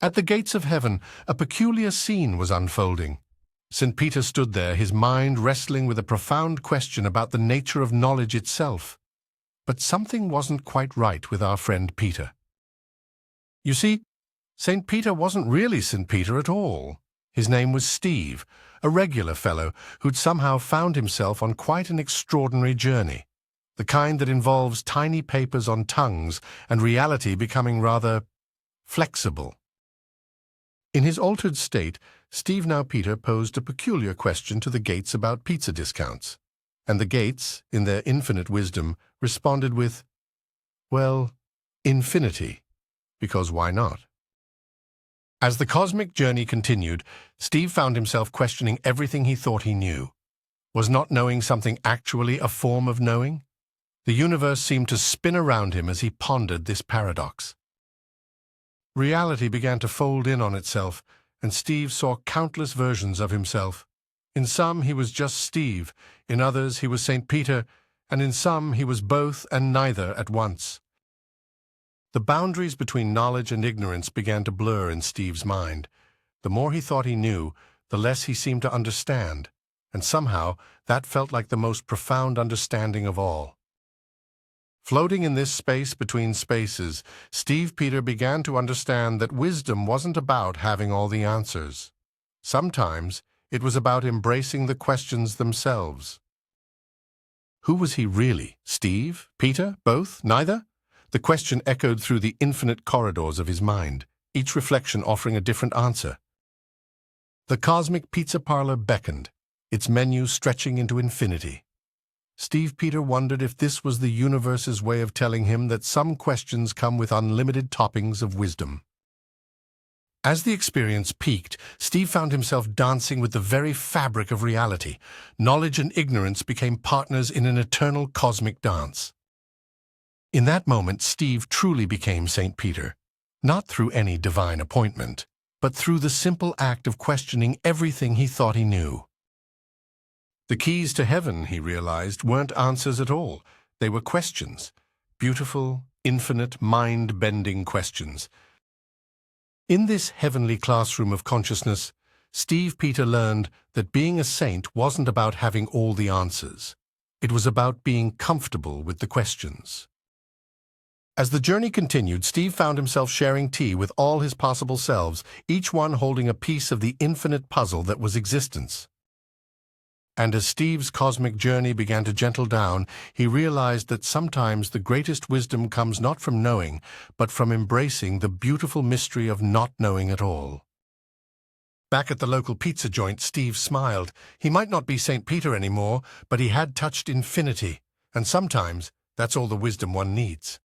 At the gates of heaven, a peculiar scene was unfolding. St. Peter stood there, his mind wrestling with a profound question about the nature of knowledge itself. But something wasn't quite right with our friend Peter. You see, St. Peter wasn't really St. Peter at all. His name was Steve, a regular fellow who'd somehow found himself on quite an extraordinary journey, the kind that involves tiny papers on tongues and reality becoming rather flexible. In his altered state, Steve Now Peter posed a peculiar question to the gates about pizza discounts, and the gates, in their infinite wisdom, responded with, well, infinity, because why not? As the cosmic journey continued, Steve found himself questioning everything he thought he knew. Was not knowing something actually a form of knowing? The universe seemed to spin around him as he pondered this paradox. Reality began to fold in on itself, and Steve saw countless versions of himself. In some he was just Steve, in others he was St. Peter, and in some he was both and neither at once. The boundaries between knowledge and ignorance began to blur in Steve's mind. The more he thought he knew, the less he seemed to understand, and somehow that felt like the most profound understanding of all. Floating in this space between spaces, Steve Peter began to understand that wisdom wasn't about having all the answers. Sometimes it was about embracing the questions themselves. Who was he really? Steve? Peter? Both? Neither? The question echoed through the infinite corridors of his mind, each reflection offering a different answer. The cosmic pizza parlor beckoned, its menu stretching into infinity. Steve Peter wondered if this was the universe's way of telling him that some questions come with unlimited toppings of wisdom. As the experience peaked, Steve found himself dancing with the very fabric of reality. Knowledge and ignorance became partners in an eternal cosmic dance. In that moment, Steve truly became St. Peter, not through any divine appointment, but through the simple act of questioning everything he thought he knew. The keys to heaven, he realized, weren't answers at all. They were questions. Beautiful, infinite, mind-bending questions. In this heavenly classroom of consciousness, Steve Peter learned that being a saint wasn't about having all the answers. It was about being comfortable with the questions. As the journey continued, Steve found himself sharing tea with all his possible selves, each one holding a piece of the infinite puzzle that was existence. And as Steve's cosmic journey began to gentle down, he realized that sometimes the greatest wisdom comes not from knowing, but from embracing the beautiful mystery of not knowing at all. Back at the local pizza joint, Steve smiled. He might not be St. Peter anymore, but he had touched infinity, and sometimes that's all the wisdom one needs.